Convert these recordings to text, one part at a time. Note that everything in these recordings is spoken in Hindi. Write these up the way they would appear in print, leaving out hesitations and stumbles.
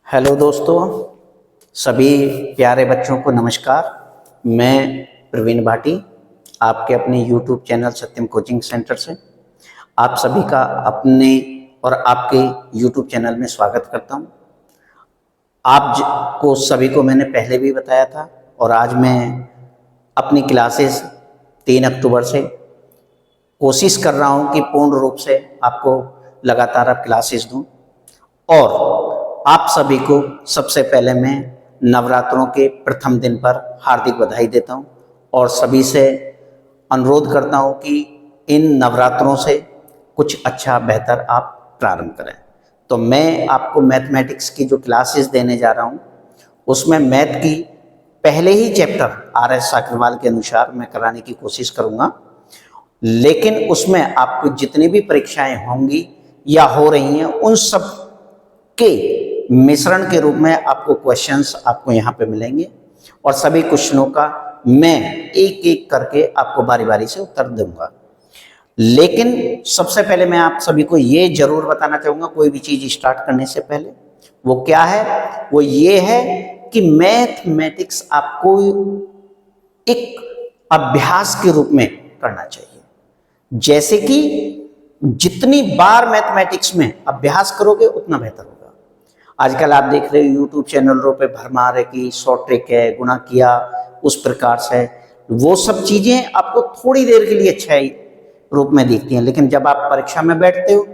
हेलो दोस्तों, सभी प्यारे बच्चों को नमस्कार। मैं प्रवीण भाटी आपके अपने YouTube चैनल सत्यम कोचिंग सेंटर से आप सभी का अपने और आपके YouTube चैनल में स्वागत करता हूं। को सभी को मैंने पहले भी बताया था और आज मैं अपनी क्लासेस 3 अक्टूबर से कोशिश कर रहा हूं कि पूर्ण रूप से आपको लगातार अब क्लासेस दूं। और आप सभी को सबसे पहले मैं नवरात्रों के प्रथम दिन पर हार्दिक बधाई देता हूं और सभी से अनुरोध करता हूं कि इन नवरात्रों से कुछ अच्छा बेहतर आप प्रारंभ करें। तो मैं आपको मैथमेटिक्स की जो क्लासेस देने जा रहा हूं उसमें मैथ की पहले ही चैप्टर RS साकरवाल के अनुसार मैं कराने की कोशिश करूंगा, लेकिन उसमें आपको जितनी भी परीक्षाएं होंगी या हो रही हैं उन सब के मिश्रण के रूप में आपको क्वेश्चंस आपको यहाँ पे मिलेंगे और सभी क्वेश्चनों का मैं एक एक करके आपको बारी बारी से उत्तर दूंगा। लेकिन सबसे पहले मैं आप सभी को ये जरूर बताना चाहूँगा, कोई भी चीज़ स्टार्ट करने से पहले, वो क्या है, वो ये है कि मैथमेटिक्स आपको एक अभ्यास के रूप में करना चाहिए। जैसे कि जितनी बार मैथमेटिक्स में अभ्यास करोगे उतना बेहतर होगा। आजकल आप देख रहे हो YouTube चैनलों पे भरमार है कि शॉर्ट ट्रिक है, गुणा किया उस प्रकार से, वो सब चीजें आपको थोड़ी देर के लिए अच्छाई रूप में दिखती हैं, लेकिन जब आप परीक्षा में बैठते हो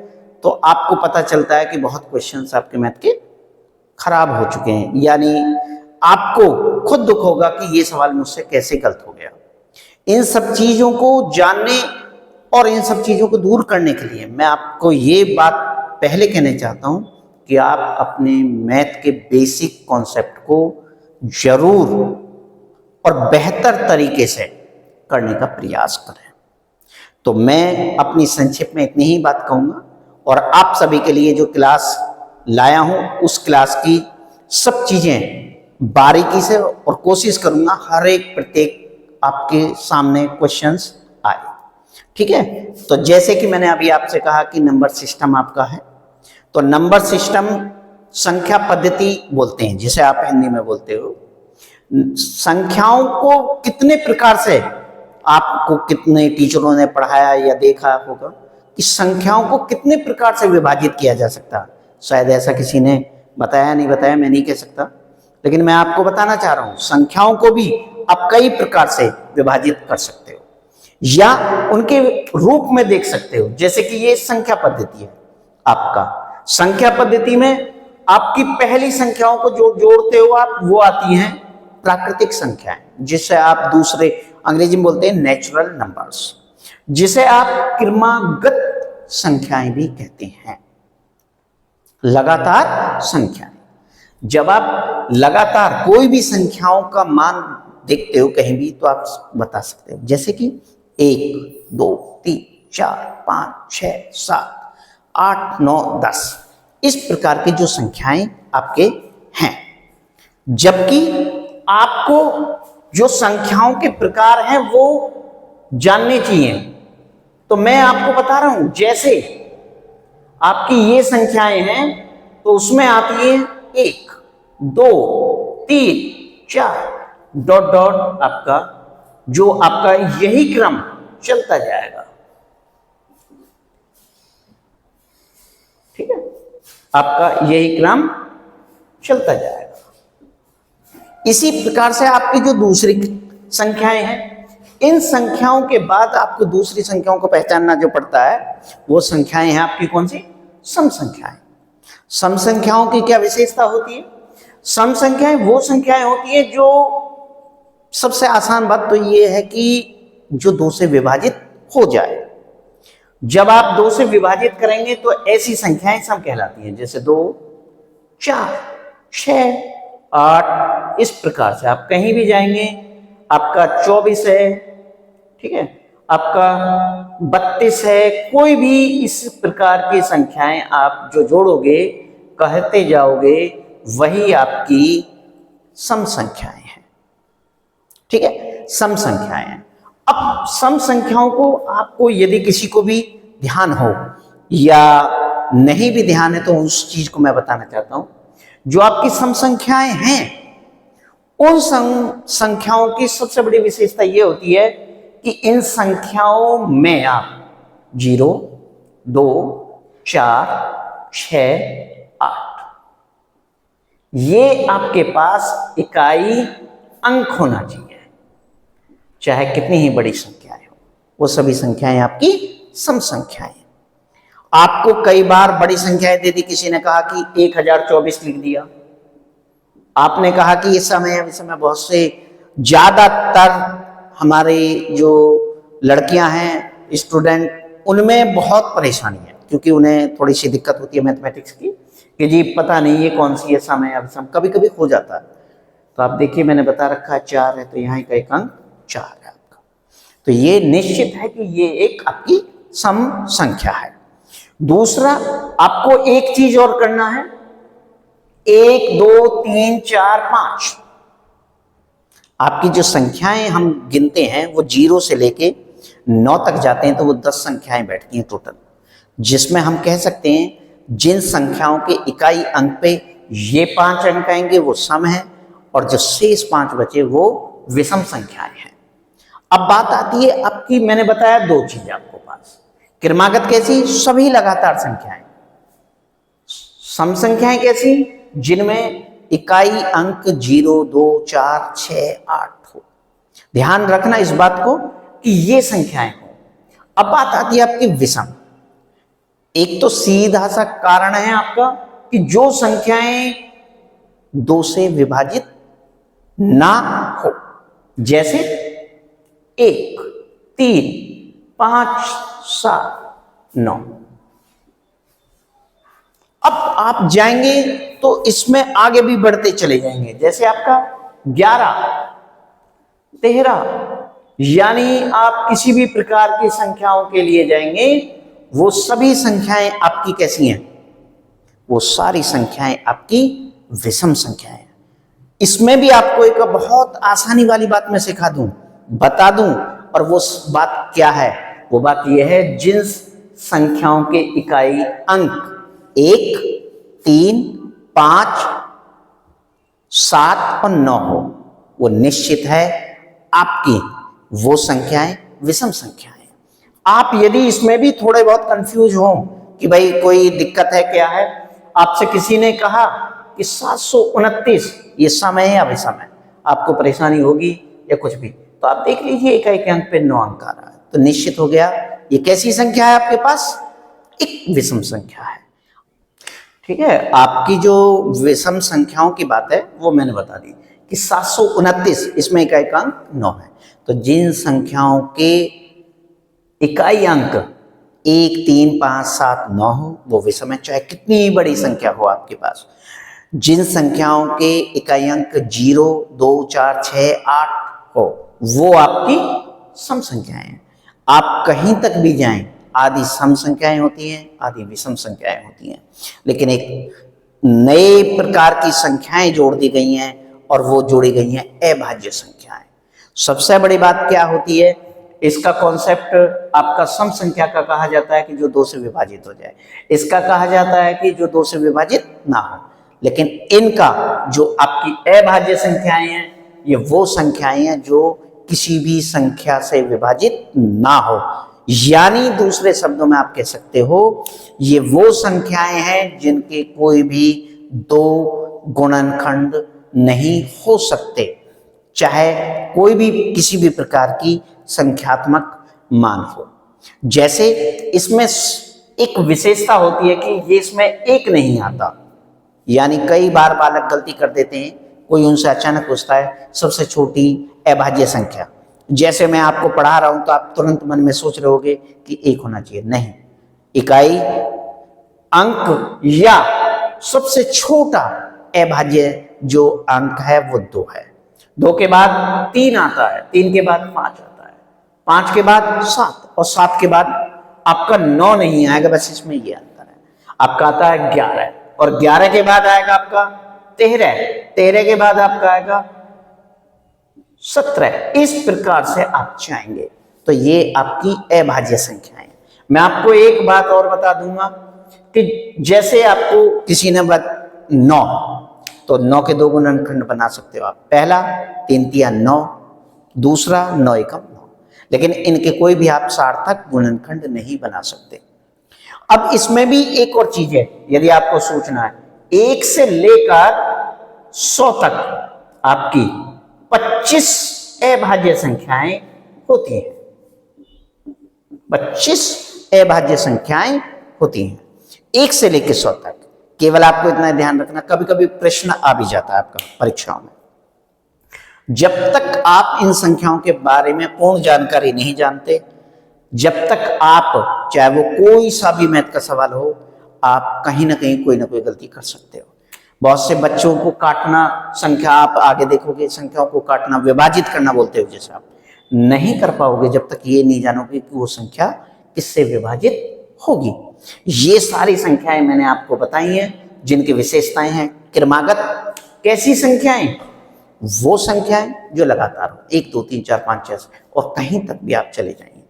तो आपको पता चलता है कि बहुत क्वेश्चंस आपके मैथ के खराब हो चुके हैं, यानी आपको खुद दुख होगा कि ये सवाल मुझसे कैसे गलत हो गया। इन सब चीजों को जानने और इन सब चीजों को दूर करने के लिए मैं आपको ये बात पहले कहना चाहता हूं कि आप अपने मैथ के बेसिक कॉन्सेप्ट को जरूर और बेहतर तरीके से करने का प्रयास करें। तो मैं अपनी संक्षिप्त में इतनी ही बात कहूंगा और आप सभी के लिए जो क्लास लाया हूं उस क्लास की सब चीजें बारीकी से और कोशिश करूंगा हर एक प्रत्येक आपके सामने क्वेश्चंस आए। ठीक है, तो जैसे कि मैंने अभी आपसे कहा कि नंबर सिस्टम आपका है, तो नंबर सिस्टम संख्या पद्धति बोलते हैं, जिसे आप हिंदी में बोलते हो। संख्याओं को कितने प्रकार से, आपको कितने टीचरों ने पढ़ाया या देखा होगा कि संख्याओं को कितने प्रकार से विभाजित किया जा सकता है। शायद ऐसा किसी ने बताया नहीं बताया, मैं नहीं कह सकता, लेकिन मैं आपको बताना चाह रहा हूं संख्याओं को भी आप कई प्रकार से विभाजित कर सकते हो या उनके रूप में देख सकते हो। जैसे कि ये संख्या पद्धति है आपका। संख्या पद्धति में आपकी पहली संख्याओं को जो जोड़ते हो आप, वो आती हैं प्राकृतिक संख्याएं, जिसे आप दूसरे अंग्रेजी में बोलते हैं नेचुरल नंबर्स, जिसे आप क्रमागत संख्याएं भी कहते हैं, लगातार संख्याएं। जब आप लगातार कोई भी संख्याओं का मान देखते हो कहीं भी तो आप बता सकते हो, जैसे कि 1 2 3 4 5 6 7 8 9 10, इस प्रकार की जो संख्याएं आपके हैं। जबकि आपको जो संख्याओं के प्रकार हैं वो जानने चाहिए, तो मैं आपको बता रहा हूं, जैसे आपकी ये संख्याएं हैं तो उसमें आती है 1 2 3 4 डॉट डॉट, आपका जो आपका यही क्रम चलता जाएगा। ठीक है, आपका यही क्रम चलता जाएगा। इसी प्रकार से आपकी जो दूसरी संख्याएं हैं, इन संख्याओं के बाद आपको दूसरी संख्याओं को पहचानना जो पड़ता है, वो संख्याएं हैं आपकी कौन सी? सम संख्याएं। सम संख्याओं की क्या विशेषता होती है? सम संख्याएं वो संख्याएं होती है जो, सबसे आसान बात तो ये है कि जो 2 से विभाजित हो जाए। जब आप 2 से विभाजित करेंगे तो ऐसी संख्याएं सम कहलाती हैं, जैसे 2 4 6 8, इस प्रकार से आप कहीं भी जाएंगे आपका 24 है, ठीक है, आपका 32 है, कोई भी इस प्रकार की संख्याएं आप जो जोड़ोगे, कहते जाओगे, वही आपकी सम संख्याएं हैं। ठीक है, सम संख्याएं हैं। अब सम संख्याओं को आपको यदि किसी को भी ध्यान हो या नहीं भी ध्यान है तो उस चीज को मैं बताना चाहता हूं जो आपकी सम संख्याएं हैं, उन संख्याओं की सबसे बड़ी विशेषता यह होती है कि इन संख्याओं में आप 0, 2, 4, 6, 8 ये आपके पास इकाई अंक होना चाहिए। चाहे कितनी ही बड़ी संख्याएं हो, वो सभी संख्याएं आपकी सम संख्याएं। आपको कई बार बड़ी संख्याएं दे दी, किसी ने कहा कि 1024 लिख दिया, आपने कहा कि इस समय बहुत से ज्यादातर हमारे जो लड़कियां हैं स्टूडेंट, उनमें बहुत परेशानी है, क्योंकि उन्हें थोड़ी सी दिक्कत होती है मैथमेटिक्स की कि जी पता नहीं ये कौन सी है सम है अभिसम, कभी कभी हो जाता है। तो आप देखिए मैंने बता रखा है 4 है, तो यहाँ का एक अंक 4 है आपका, तो ये निश्चित है कि ये एक आपकी सम संख्या है। दूसरा, आपको एक चीज और करना है, 1, 2, 3, 4, 5 आपकी जो संख्याएं हम गिनते हैं वो 0 से लेके 9 तक जाते हैं, तो वो 10 संख्याएं बैठती हैं टोटल, जिसमें हम कह सकते हैं जिन संख्याओं के इकाई अंक पे ये 5 अंक आएंगे वो सम है, और जो शेष 5 बचे वो विषम संख्याएं हैं। अब बात आती है आपकी, मैंने बताया 2 चीजें आपको पास, क्रमागत कैसी, सभी लगातार संख्याएं, सम संख्याएं कैसी, जिनमें इकाई अंक 0, 2, 4, 6, 8 हो। ध्यान रखना इस बात को कि ये संख्याएं हो। अब बात आती है आपकी विषम। एक तो सीधा सा कारण है आपका कि जो संख्याएं 2 से विभाजित ना हो, जैसे 1, 3, 5, 7, 9। अब आप जाएंगे तो इसमें आगे भी बढ़ते चले जाएंगे, जैसे आपका 11, 13, यानी आप किसी भी प्रकार की संख्याओं के लिए जाएंगे, वो सभी संख्याएं आपकी कैसी हैं, वो सारी संख्याएं आपकी विषम संख्याएं हैं। इसमें भी आपको एक बहुत आसानी वाली बात मैं सिखा दूं, बता दूं, और वो बात क्या है, वो बात यह है जिन संख्याओं के इकाई अंक 1, 3, 5, 7 और 9 हो, वो निश्चित है आपकी वो संख्याएं विषम संख्याएं। आप यदि इसमें भी थोड़े बहुत कंफ्यूज हो कि भाई कोई दिक्कत है क्या है, आपसे किसी ने कहा कि 729 ये सम है या विषम है, आपको परेशानी होगी या कुछ भी, तो आप देख लीजिए इकाई के अंक पे 9 अंक आ रहा है, तो निश्चित हो गया ये कैसी संख्या है आपके पास, एक विषम संख्या है। ठीक है, आपकी जो विषम संख्याओं की बात है वो मैंने बता दी कि 729 इसमें इकाई का अंक 9 है, तो जिन संख्याओं के इकाई अंक 1, 3, 5, 7, 9 हो वो विषम है, चाहे कितनी बड़ी संख्या हो आपके पास। जिन संख्याओं के इकाई अंक 0, 2, 4, 6, 8 हो वो आपकी सम संख्याएं हैं। आप कहीं तक भी जाएं, आदि सम संख्याएं होती हैं, आदि विषम संख्याएं होती हैं, लेकिन एक नए प्रकार की संख्याएं जोड़ दी गई हैं और वो जोड़ी गई हैं अभाज्य संख्याएं। सबसे बड़ी बात क्या होती है, इसका कॉन्सेप्ट आपका सम संख्या का कहा जाता है कि जो 2 से विभाजित हो जाए, इसका कहा जाता है कि जो 2 से विभाजित ना हो, लेकिन इनका जो आपकी अभाज्य संख्याएं हैं ये वो संख्याएं हैं जो किसी भी संख्या से विभाजित ना हो, यानी दूसरे शब्दों में आप कह सकते हो ये वो संख्याएं हैं जिनके कोई भी 2 गुणनखंड नहीं हो सकते, चाहे कोई भी किसी भी प्रकार की संख्यात्मक मान हो। जैसे इसमें एक विशेषता होती है कि ये इसमें 1 नहीं आता, यानी कई बार बालक गलती कर देते हैं, कोई उनसे अचानक पूछता है सबसे छोटी अभाज्य संख्या, जैसे मैं आपको पढ़ा रहा हूं तो आप तुरंत मन में सोच रहे होगे कि 1 होना चाहिए, नहीं, इकाई अंक या सबसे छोटा अभाज्य जो अंक है वो 2 है। 2 के बाद 3 आता है, 3 के बाद 5 आता है, 5 के बाद 7 और 7 के बाद आपका 9 नहीं आएगा, बस इसमें ये अंतर है। आपका आता है 11 और 11 के बाद आएगा आपका 13, 13 के बाद आपका आएगा 17। इस प्रकार से आप चाहेंगे तो ये आपकी अभाज्य संख्याएं। मैं आपको एक बात और बता दूंगा कि जैसे आपको किसी ने 9 तो 9 के 2 गुणनखंड बना सकते हो आप। पहला 3 तिया 9, दूसरा 9 एकम 9, लेकिन इनके कोई भी आप सार्थक गुणनखंड नहीं बना सकते। अब इसमें भी एक और चीज है, यदि आपको सोचना है, 1 से लेकर 100 तक आपकी 25 अभाज्य संख्याएं होती हैं, 25 अभाज्य संख्याएं होती हैं 1 से लेकर 100 तक। केवल आपको इतना ध्यान रखना, कभी कभी प्रश्न आ भी जाता है आपका परीक्षाओं में, जब तक आप इन संख्याओं के बारे में पूर्ण जानकारी नहीं जानते, जब तक आप, चाहे वो कोई सा भी मैथ का सवाल हो, आप कहीं ना कहीं कोई ना कोई गलती कर सकते हो। बहुत से बच्चों को काटना, संख्या आप आगे देखोगे, संख्याओं को काटना, विभाजित करना बोलते हो, जैसे आप नहीं कर पाओगे जब तक ये नहीं जानोगे कि वो संख्या किससे विभाजित होगी। ये सारी संख्याएं मैंने आपको बताई हैं जिनकी विशेषताएं हैं। क्रमागत कैसी संख्याएं? वो संख्याएं जो लगातार हो, 1 2 3 4 5 6 और कहीं तक भी आप चले जाएंगे।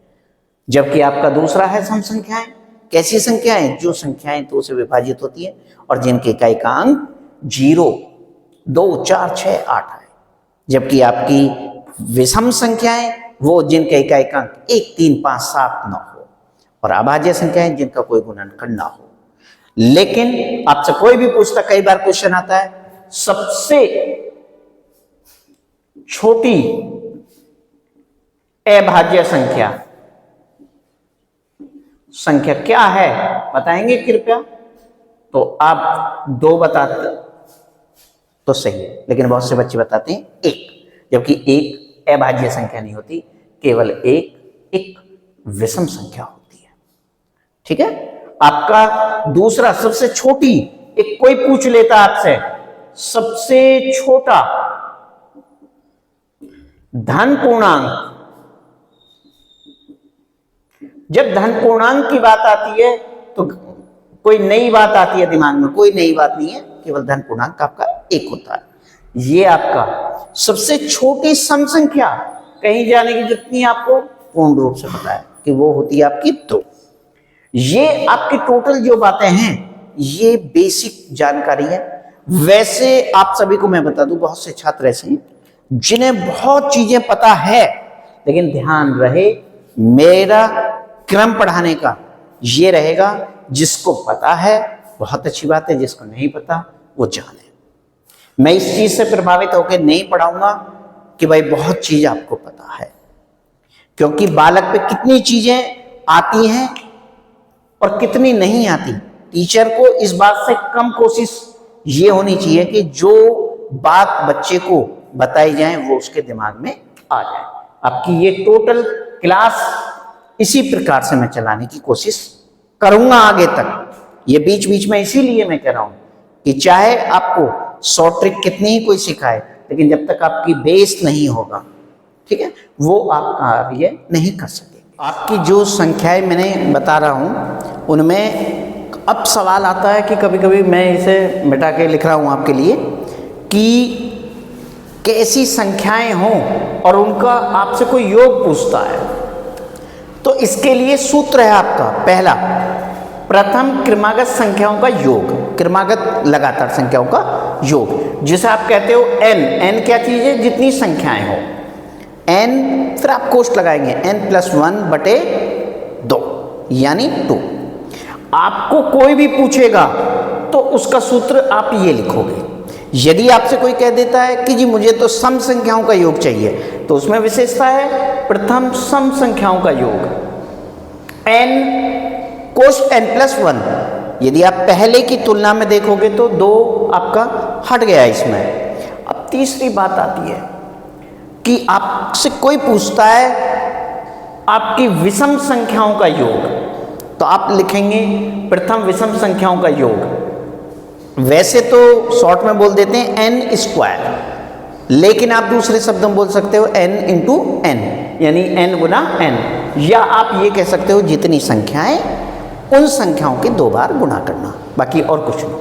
जबकि आपका दूसरा है सम संख्याएं। कैसी संख्याएं? जो संख्याएं 2 से विभाजित होती है और जिनके इकाई का अंक 0 2 4 6 8 है। जबकि आपकी विषम संख्याएं वो जिनके इकाई का अंक 1 3 5 7 9 हो, और अभाज्य संख्याएं जिनका कोई गुणनखंड ना हो। लेकिन आपसे कोई भी पूछता, कई बार क्वेश्चन आता है, सबसे छोटी अभाज्य संख्या क्या है, बताएंगे कृपया? तो आप 2 बताते तो सही है, लेकिन बहुत से बच्चे बताते हैं 1, जबकि 1 अभाज्य संख्या नहीं होती, केवल एक विषम संख्या होती है। ठीक है। आपका दूसरा सबसे छोटी, एक कोई पूछ लेता आपसे, सबसे छोटा धन पूर्णांक। जब धन पूर्णांक की बात आती है तो कोई नई बात आती है दिमाग में, कोई नई बात नहीं है, केवल धन पूर्णांक आपका 1 होता है। ये आपका सबसे छोटी सम संख्या, कहीं जाने की जरूरत नहीं, आपको पूर्ण रूप से पता है कि वो होती है आपकी 2। ये आपकी टोटल जो बातें हैं, ये बेसिक जानकारी है। वैसे आप सभी को मैं बता दूं, बहुत से छात्र ऐसे हैं जिन्हें बहुत चीजें पता है, लेकिन ध्यान रहे मेरा क्रम पढ़ाने का ये रहेगा, जिसको पता है बहुत अच्छी बात है, जिसको नहीं पता वो जाने। मैं इस चीज से प्रभावित होकर नहीं पढ़ाऊंगा कि भाई बहुत चीज आपको पता है, क्योंकि बालक पे कितनी चीजें आती हैं और कितनी नहीं आती। टीचर को इस बात से कम कोशिश ये होनी चाहिए कि जो बात बच्चे को बताई जाए वो उसके दिमाग में आ जाए। आपकी ये टोटल क्लास इसी प्रकार से मैं चलाने की कोशिश करूंगा आगे तक। ये बीच बीच में इसीलिए मैं कह रहा हूं कि चाहे आपको शॉर्ट ट्रिक कितनी ही कोई सिखाए, लेकिन जब तक आपकी बेस नहीं होगा, ठीक है, वो आप कार्य नहीं कर सकेंगे। आपकी जो संख्याएं मैंने बता रहा हूं उनमें अब सवाल आता है कि कभी कभी मैं इसे मिटा के लिख रहा हूं आपके लिए कि कैसी संख्याएं हों और उनका आपसे कोई योग पूछता है, तो इसके लिए सूत्र है आपका पहला, प्रथम क्रमागत संख्याओं का योग, क्रमागत लगातार संख्याओं का योग, जिसे आप कहते हो n। n क्या चीज है? जितनी संख्याएं हो n, फिर आप कोष्ठ लगाएंगे n+1/2 यानी 2। आपको कोई भी पूछेगा तो उसका सूत्र आप ये लिखोगे। यदि आपसे कोई कह देता है कि जी मुझे तो सम संख्याओं का योग चाहिए, तो उसमें विशेषता है प्रथम सम संख्याओं का योग n कोष्ठ n+1। यदि आप पहले की तुलना में देखोगे तो 2 आपका हट गया इसमें। अब तीसरी बात आती है कि आपसे कोई पूछता है आपकी विषम संख्याओं का योग, तो आप लिखेंगे प्रथम विषम संख्याओं का योग। वैसे तो शॉर्ट में बोल देते हैं n², लेकिन आप दूसरे शब्द में बोल सकते हो n × n, यानी n गुना n, या आप ये कह सकते हो जितनी संख्याएं उन संख्याओं के 2 बार गुणा करना, बाकी और कुछ नहीं।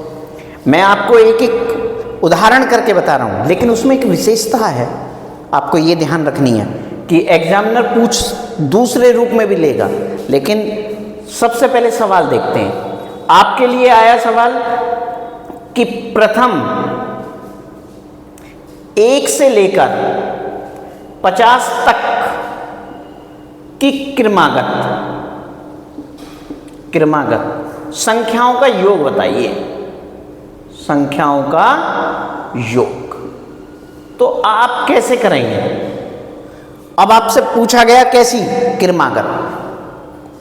मैं आपको एक एक उदाहरण करके बता रहा हूं, लेकिन उसमें एक विशेषता है, आपको ये ध्यान रखनी है कि एग्जामिनर पूछ दूसरे रूप में भी लेगा। लेकिन सबसे पहले सवाल देखते हैं। आपके लिए आया सवाल कि प्रथम 1 से लेकर 50 तक की क्रमागत संख्याओं का योग बताइए, संख्याओं का योग। तो आप कैसे करेंगे? अब आपसे पूछा गया कैसी क्रमागत,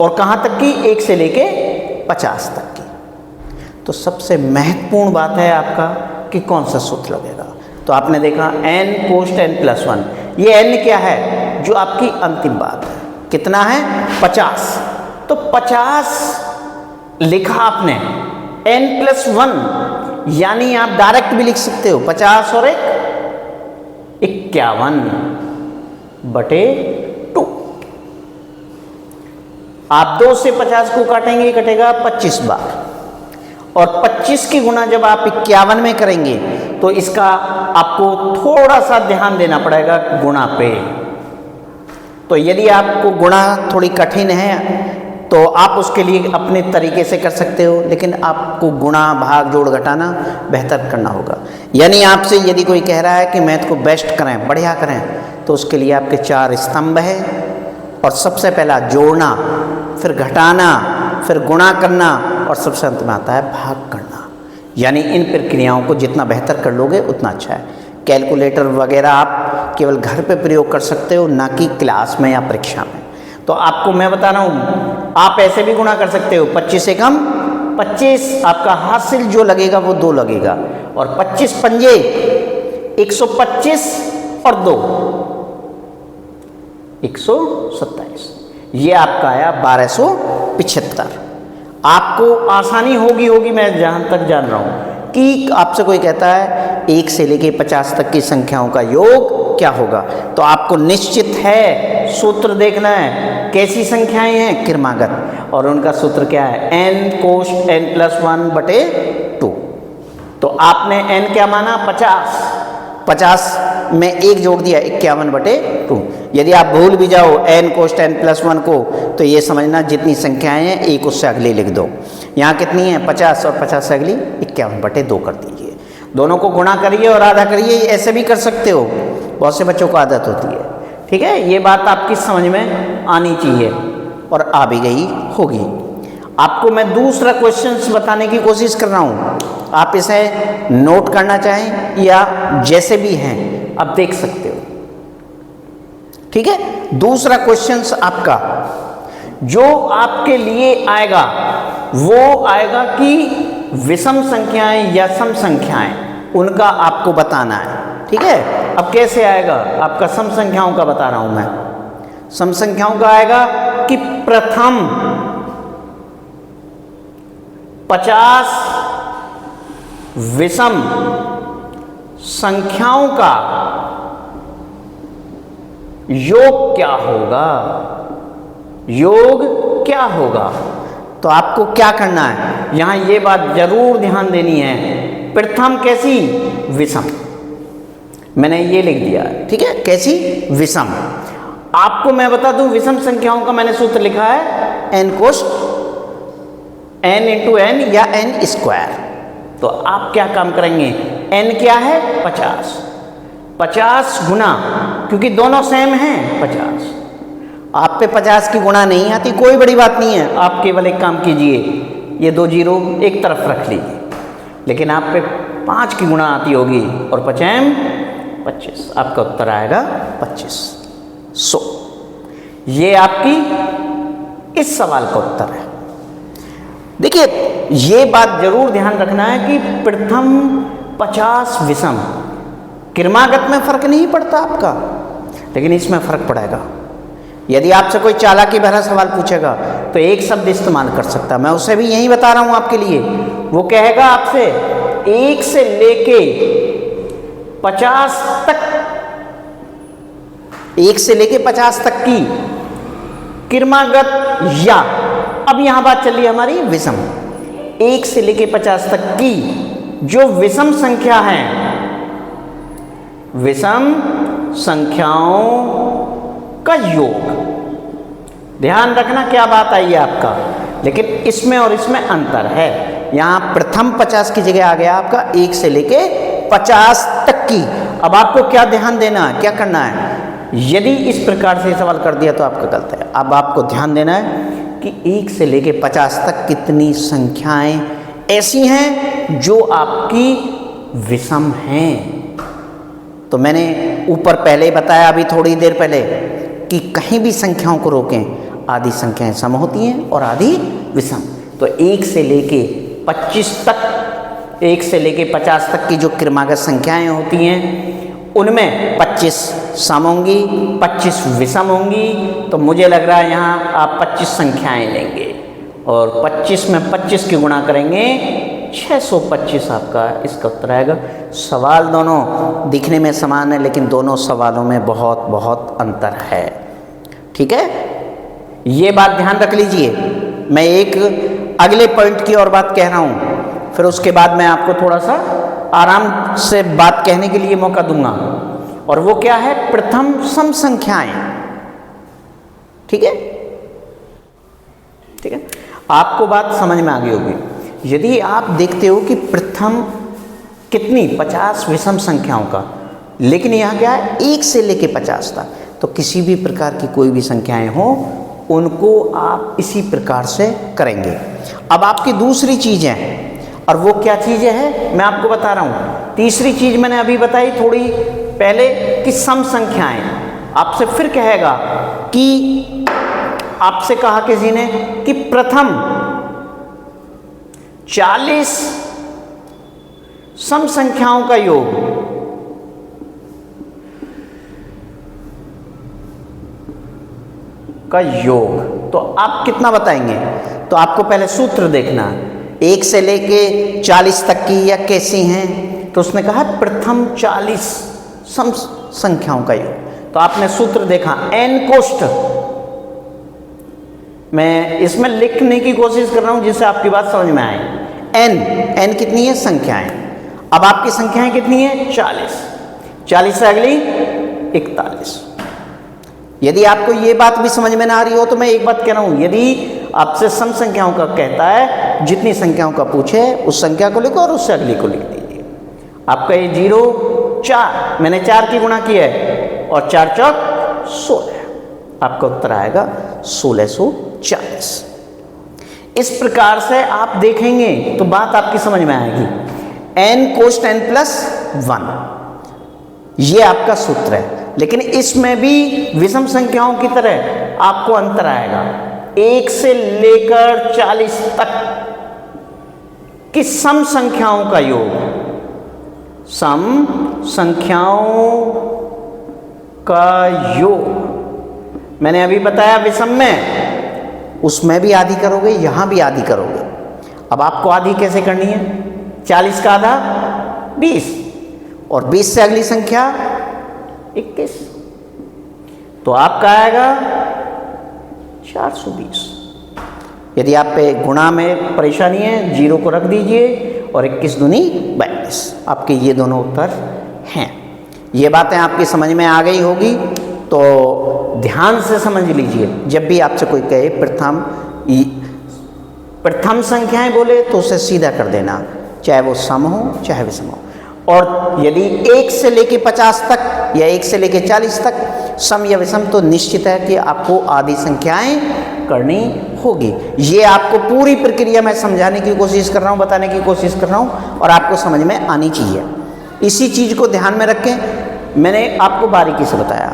और कहां तक की? 1 से लेके 50 तक की। तो सबसे महत्वपूर्ण बात है आपका कि कौन सा सूत्र लगेगा। तो आपने देखा n कोष्ट n प्लस 1, ये n क्या है? जो आपकी अंतिम बात है, कितना है? 50। तो 50 लिखा आपने, n प्लस 1, यानी आप डायरेक्ट भी लिख सकते हो 50 और 51 बटे 2। आप 2 से 50 को काटेंगे, कटेगा 25 बार, और 25 की गुणा जब आप 51 में करेंगे तो इसका आपको थोड़ा सा ध्यान देना पड़ेगा गुणा पे। तो यदि आपको गुणा थोड़ी कठिन है तो आप उसके लिए अपने तरीके से कर सकते हो, लेकिन आपको गुणा भाग जोड़ घटाना बेहतर करना होगा। यानी आपसे यदि कोई कह रहा है कि मैथ को बेस्ट करें, बढ़िया करें, तो उसके लिए आपके 4 स्तंभ है, और सबसे पहला जोड़ना, फिर घटाना, फिर गुणा करना, और सबसे अंत में आता है भाग करना। यानी इन प्रक्रियाओं को जितना बेहतर कर लोगे उतना अच्छा है। कैलकुलेटर वगैरह आप केवल घर पे प्रयोग कर सकते हो, ना कि क्लास में या परीक्षा में। तो आपको मैं बता रहा हूँ, आप ऐसे भी गुणा कर सकते हो, 25 से कम 25, आपका हासिल जो लगेगा वो 2 लगेगा, और 25 पंजे 125 और 2 127, ये आपका आया 1275। आपको आसानी होगी, मैं जहां तक जान रहा हूं कि आपसे कोई कहता है 1 से लेके 50 तक की संख्याओं का योग क्या होगा, तो आपको निश्चित है सूत्र देखना है। कैसी संख्याएं हैं? क्रमागत, और उनका सूत्र क्या है? n कोष्ट n प्लस 1 बटे 2। तो आपने n क्या माना? 50 में 1 जोड़ दिया, 51 बटे 2। यदि आप भूल भी जाओ n कोष्ट n प्लस 1 को, तो ये समझना जितनी संख्याएं हैं एक उससे अगली लिख दो। यहाँ कितनी है? 50, और 50 से अगली 51 बटे 2 कर दीजिए। दोनों को गुणा करिए और आधा करिए, ऐसे भी कर सकते हो, बहुत से बच्चों को आदत होती है। ठीक है, ये बात आपकी समझ में आनी चाहिए, और आ भी गई होगी। आपको मैं दूसरा क्वेश्चन बताने की कोशिश कर रहा हूँ, आप इसे नोट करना चाहें या जैसे भी हैं आप देख सकते हो। ठीक है, दूसरा क्वेश्चन आपका जो आपके लिए आएगा वो आएगा कि विषम संख्याएं या सम संख्याएं, उनका आपको बताना है। ठीक है, अब कैसे आएगा? आपका सम संख्याओं का बता रहा हूं मैं। सम संख्याओं का आएगा कि प्रथम 50 विषम संख्याओं का योग क्या होगा? योग क्या होगा? तो आपको क्या करना है, यहां ये बात जरूर ध्यान देनी है। प्रथम कैसी? विषम, मैंने ये लिख दिया है। ठीक है, कैसी? विषम। आपको मैं बता दूं, विषम संख्याओं का मैंने सूत्र लिखा है n कोष्ट n इंटू n या n स्क्वायर। तो आप क्या काम करेंगे? n क्या है? 50 गुना, क्योंकि दोनों सेम हैं 50। आप पे 50 की गुणा नहीं आती, कोई बड़ी बात नहीं है। आप केवल एक काम कीजिए, ये 2 जीरो एक तरफ रख लीजिए, लेकिन आप पे 5 की गुणा आती होगी, और 5 25, आपका उत्तर आएगा 2500। ये आपकी इस सवाल का उत्तर है। देखिए, ये बात जरूर ध्यान रखना है कि प्रथम 50 विषम, क्रमागत में फर्क नहीं पड़ता आपका, लेकिन इसमें फर्क पड़ेगा। यदि आपसे कोई चालाकी भरा सवाल पूछेगा तो एक शब्द इस्तेमाल कर सकता है, मैं उसे भी यही बता रहा हूं आपके लिए। वो कहेगा आपसे 1 से लेके 50 तक, 1 से लेके 50 तक की क्रमागत, या अब यहां बात चल रही है हमारी विषम, 1 से लेके 50 तक की जो विषम संख्या है, विषम संख्याओं का योग। ध्यान रखना क्या बात आई है आपका, लेकिन इसमें और इसमें अंतर है। यहां प्रथम 50 की जगह आ गया आपका 1 से लेके 50 तक की। अब आपको क्या ध्यान देना है, क्या करना है? यदि इस प्रकार से सवाल कर दिया तो आपका गलत है। अब आपको ध्यान देना है कि 1 से लेके 50 तक कितनी संख्याएं ऐसी हैं जो आपकी विषम हैं। तो मैंने ऊपर पहले ही बताया, अभी थोड़ी देर पहले, कि कहीं भी संख्याओं को रोकें, आधी संख्याएं सम होती हैं और आधी विषम। तो 1 से लेके 25 तक, 1 से लेके 50 तक की जो क्रमागत संख्याएं होती हैं उनमें 25 सम होंगी, 25 विषम होंगी। तो मुझे लग रहा है यहाँ आप 25 संख्याएं लेंगे और 25 में 25 की गुणा करेंगे, 625 आपका इसका उत्तर आएगा। सवाल दोनों दिखने में समान है लेकिन दोनों सवालों में बहुत बहुत अंतर है। ठीक है, ये बात ध्यान रख लीजिए। मैं एक अगले पॉइंट की और बात कह रहा हूँ, फिर उसके बाद मैं आपको थोड़ा सा आराम से बात कहने के लिए मौका दूंगा, और वो क्या है? प्रथम सम संख्याएं। ठीक है, ठीक है, आपको बात समझ में आ गई होगी। यदि आप देखते हो कि प्रथम कितनी 50 विषम संख्याओं का, लेकिन यहाँ क्या है 1 से लेके 50 तक, तो किसी भी प्रकार की कोई भी संख्याएं हो उनको आप इसी प्रकार से करेंगे। अब आपकी दूसरी चीज़ है, और वो क्या चीज़ है मैं आपको बता रहा हूँ। तीसरी चीज़ मैंने अभी बताई थोड़ी पहले कि सम संख्याएं। आपसे फिर कहेगा कि आपसे कहा किसी ने कि प्रथम 40 सम संख्याओं का योग तो आप कितना बताएंगे? तो आपको पहले सूत्र देखना, 1 से लेके 40 तक की या कैसी हैं। तो उसने कहा प्रथम 40 सम संख्याओं का योग। तो आपने सूत्र देखा n कोष्ठ, मैं इसमें लिखने की कोशिश कर रहा हूं जिससे आपकी बात समझ में आए। n कितनी है? संख्याएं। अब आपकी संख्याएं कितनी है? 40 से अगली 41। यदि आपको ये बात भी समझ में ना आ रही हो तो मैं एक बात कह रहा हूं, यदि आपसे सम संख्याओं का कहता है, जितनी संख्याओं का पूछे उस संख्या को लिखो और उससे अगली को लिख दीजिए। आपका ये 0 4, मैंने 4 की गुणा की है और 4 चौक 16, आपका उत्तर आएगा 1640। इस प्रकार से आप देखेंगे तो बात आपकी समझ में आएगी। n कोष्ठ n प्लस 1, ये आपका सूत्र है। लेकिन इसमें भी विषम संख्याओं की तरह आपको अंतर आएगा। 1 से लेकर 40 तक की सम संख्याओं का योग, सम संख्याओं का योग मैंने अभी बताया विषम में, उसमें भी आधी करोगे, यहां भी आधी करोगे। अब आपको आधी कैसे करनी है? 40 का आधा 20, और 20 से अगली संख्या 21, तो आपका आएगा 420। यदि आप पे गुणा में परेशानी है, 0 को रख दीजिए और 21 दूनी 42, आपके ये दोनों उत्तर हैं। ये बातें आपकी समझ में आ गई होगी, तो ध्यान से समझ लीजिए। जब भी आपसे कोई कहे प्रथम संख्याएं बोले तो उसे सीधा कर देना, चाहे वो सम हो चाहे विषम हो। और यदि 1 से लेके 50 तक या 1 से लेके 40 तक सम या विषम, तो निश्चित है कि आपको आधी संख्याएं करनी होगी। ये आपको पूरी प्रक्रिया में समझाने की कोशिश कर रहा हूँ, बताने की कोशिश कर रहा हूँ, और आपको समझ में आनी चाहिए। इसी चीज़ को ध्यान में रखें, मैंने आपको बारीकी से बताया।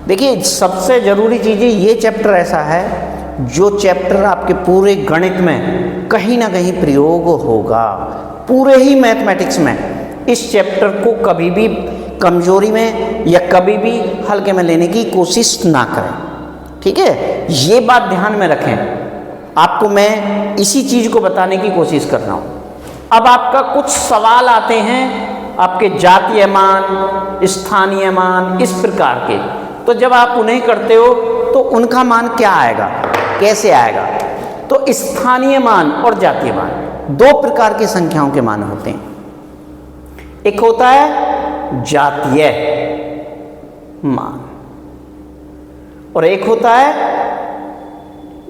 देखिए, सबसे ज़रूरी चीज़ है, ये चैप्टर ऐसा है जो चैप्टर आपके पूरे गणित में कहीं ना कहीं प्रयोग होगा। पूरे ही मैथमेटिक्स में इस चैप्टर को कभी भी कमजोरी में या कभी भी हल्के में लेने की कोशिश ना करें। ठीक है, ये बात ध्यान में रखें। आपको मैं इसी चीज़ को बताने की कोशिश कर रहा हूँ। अब आपका कुछ सवाल आते हैं आपके जातीय मान, स्थानीय मान, इस प्रकार के। तो जब आप उन्हें करते हो तो उनका मान क्या आएगा, कैसे आएगा? तो स्थानीय मान और जातीय मान 2 प्रकार की संख्याओं के मान होते हैं। एक होता है जातीय मान और एक होता है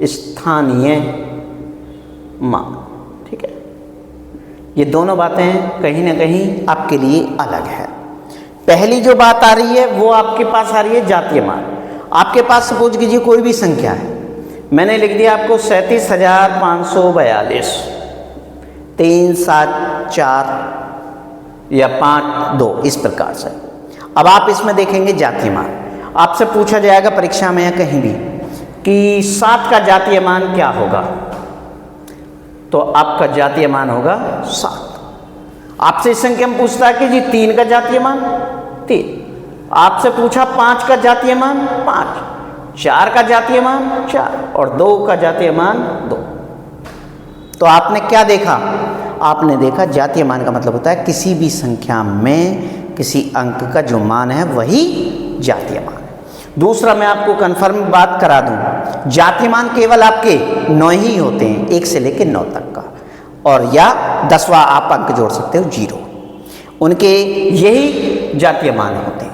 स्थानीय मान। ठीक है, ये दोनों बातें कहीं ना कहीं आपके लिए अलग है। पहली जो बात आ रही है वो आपके पास आ रही है जातीय मान। आपके पास सपोज कीजिए कोई भी संख्या है, मैंने लिख दिया आपको 37,542, 3, 7, 4 या 5, 2 इस प्रकार से। अब आप इसमें देखेंगे जातीय मान। आपसे पूछा जाएगा परीक्षा में या कहीं भी कि 7 का जातीय मान क्या होगा, तो आपका जातीय मान होगा 7। आपसे इस संख्या में पूछता है कि जी 3 का जातीय मान 3, आपसे पूछा 5 का जातीय मान 5, 4 का जातीय मान 4 और 2 का जातीय मान 2। तो आपने क्या देखा? आपने देखा जातीय मान का मतलब होता है किसी भी संख्या में किसी अंक का जो मान है वही जातीय मान है। दूसरा मैं आपको कंफर्म बात करा दूं, जातीय मान केवल आपके 9 ही होते हैं, 1 से लेकर 9 तक का, और या 10वां आप अंक जोड़ सकते हो 0, उनके यही जातीय मान होते हैं।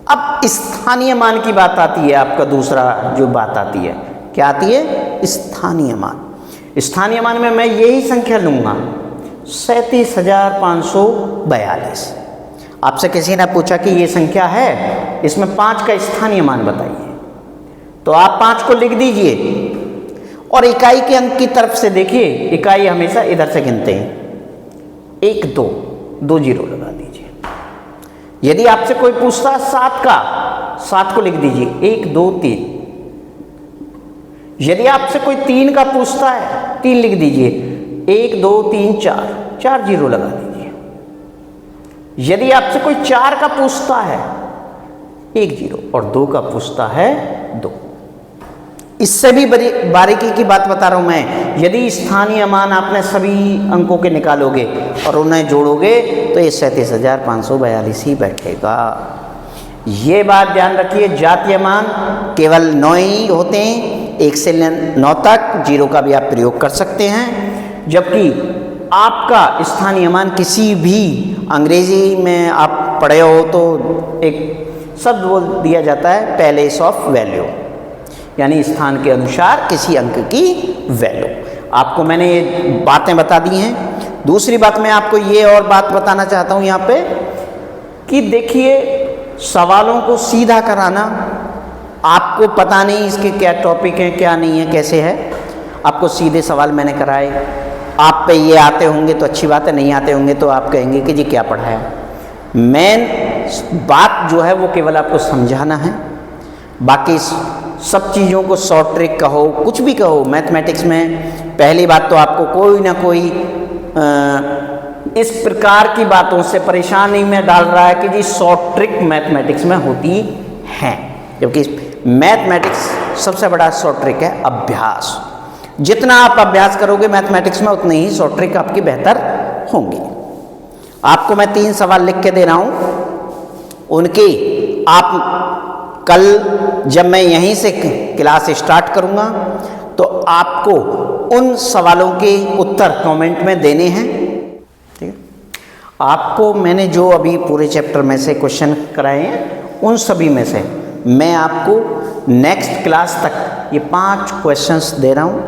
अब स्थानीय मान की बात आती है, आपका दूसरा जो बात आती है क्या आती है? स्थानीय मान। स्थानीय मान में मैं यही संख्या लूंगा 37,542। आपसे किसी ने पूछा कि ये संख्या है, इसमें 5 का स्थानीय मान बताइए, तो आप 5 को लिख दीजिए और इकाई के अंक की तरफ से देखिए, इकाई हमेशा इधर से गिनते हैं, 1, 2, 2 0 लगा दीजिए। यदि आपसे कोई पूछता है 7 का, 7 को लिख दीजिए 1, 2, 3। यदि आपसे कोई 3 का पूछता है, 3 लिख दीजिए, 1, 2, 3, 4, 4 0 लगा दीजिए। यदि आपसे कोई 4 का पूछता है, 1 0, और 2 का पूछता है 2। इससे भी बारीकी की बात बता रहा हूं मैं। यदि स्थानीय मान आपने सभी अंकों के निकालोगे और उन्हें जोड़ोगे तो ये 37,542 ही बैठेगा। ये बात ध्यान रखिए, जातीय मान केवल 9 ही होते हैं, 1 से 9 तक, 0 का भी आप प्रयोग कर सकते हैं। जबकि आपका स्थानीय मान किसी भी, अंग्रेजी में आप पढ़े हो तो एक शब्द बोल दिया जाता है पैलेस ऑफ वैल्यू, यानी स्थान के अनुसार किसी अंक की वैल्यू। आपको मैंने ये बातें बता दी हैं। दूसरी बात मैं आपको ये और बात बताना चाहता हूँ यहाँ पे कि देखिए, सवालों को सीधा कराना, आपको पता नहीं इसके क्या टॉपिक हैं, क्या नहीं है, कैसे है, आपको सीधे सवाल मैंने कराए। आप पे ये आते होंगे तो अच्छी बात है, नहीं आते होंगे तो आप कहेंगे कि जी क्या पढ़ाया। मेन बात जो है वो केवल आपको समझाना है, बाकी सब चीज़ों को शॉर्ट ट्रिक कहो, कुछ भी कहो। मैथमेटिक्स में पहली बात तो आपको कोई ना कोई इस प्रकार की बातों से परेशानी में डाल रहा है कि जी शॉर्ट ट्रिक मैथमेटिक्स में होती हैं, जबकि मैथमेटिक्स सबसे बड़ा शॉर्ट ट्रिक है अभ्यास। जितना आप अभ्यास करोगे मैथमेटिक्स में, उतनी ही शॉर्ट ट्रिक आपकी बेहतर होंगी। आपको मैं 3 सवाल लिख के दे रहा हूं, उनकी आप कल जब मैं यहीं से क्लास स्टार्ट करूंगा तो आपको उन सवालों के उत्तर कमेंट में देने हैं। ठीक है, आपको मैंने जो अभी पूरे चैप्टर में से क्वेश्चन कराए हैं, उन सभी में से मैं आपको नेक्स्ट क्लास तक ये 5 क्वेश्चंस दे रहा हूँ,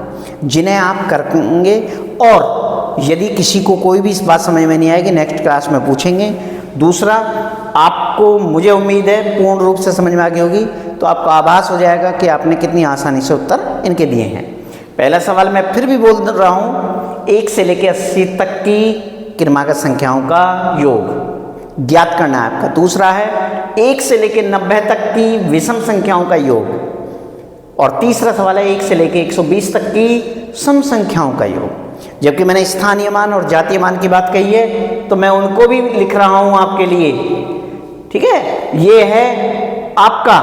जिन्हें आप करेंगे। और यदि किसी को कोई भी इस बात समझ में नहीं आएगी, नेक्स्ट क्लास में पूछेंगे। दूसरा, आपको, मुझे उम्मीद है पूर्ण रूप से समझ में आ गई होगी, तो आपको आभास हो जाएगा कि आपने कितनी आसानी से उत्तर इनके दिए हैं। पहला सवाल मैं फिर भी बोल रहा हूँ, 1 से लेकर 80 तक की क्रमागत संख्याओं का योग ज्ञात करना है आपका। दूसरा है 1 से लेकर 90 तक की विषम संख्याओं का योग। और तीसरा सवाल है 1 से लेकर 120 तक की सम संख्याओं का योग। जबकि मैंने स्थानीय मान और जातीय मान की बात कही है, तो मैं उनको भी लिख रहा हूं आपके लिए। ठीक है, ये है आपका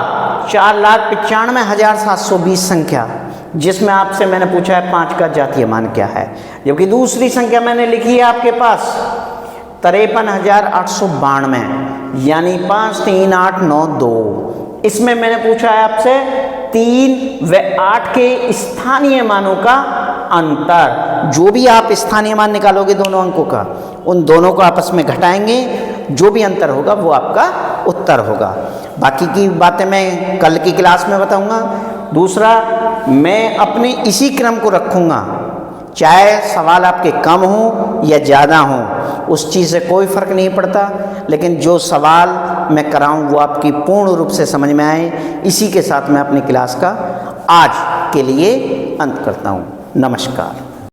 4,95,720 संख्या, जिसमें आपसे मैंने पूछा है 5 का जातीय मान क्या है। जबकि दूसरी संख्या मैंने लिखी है आपके पास 53,892, यानी 53892। इसमें मैंने पूछा है आपसे 3 व 8 के स्थानीय मानों का अंतर। जो भी आप स्थानीय मान निकालोगे दोनों अंकों का, उन दोनों को आपस में घटाएंगे, जो भी अंतर होगा वो आपका उत्तर होगा। बाकी की बातें मैं कल की क्लास में बताऊंगा। दूसरा, मैं अपने इसी क्रम को रखूंगा चाहे सवाल आपके कम हो या ज़्यादा हो, उस चीज़ से कोई फ़र्क नहीं पड़ता, लेकिन जो सवाल मैं कराऊं वो आपकी पूर्ण रूप से समझ में आए, इसी के साथ मैं अपनी क्लास का आज के लिए अंत करता हूं। नमस्कार।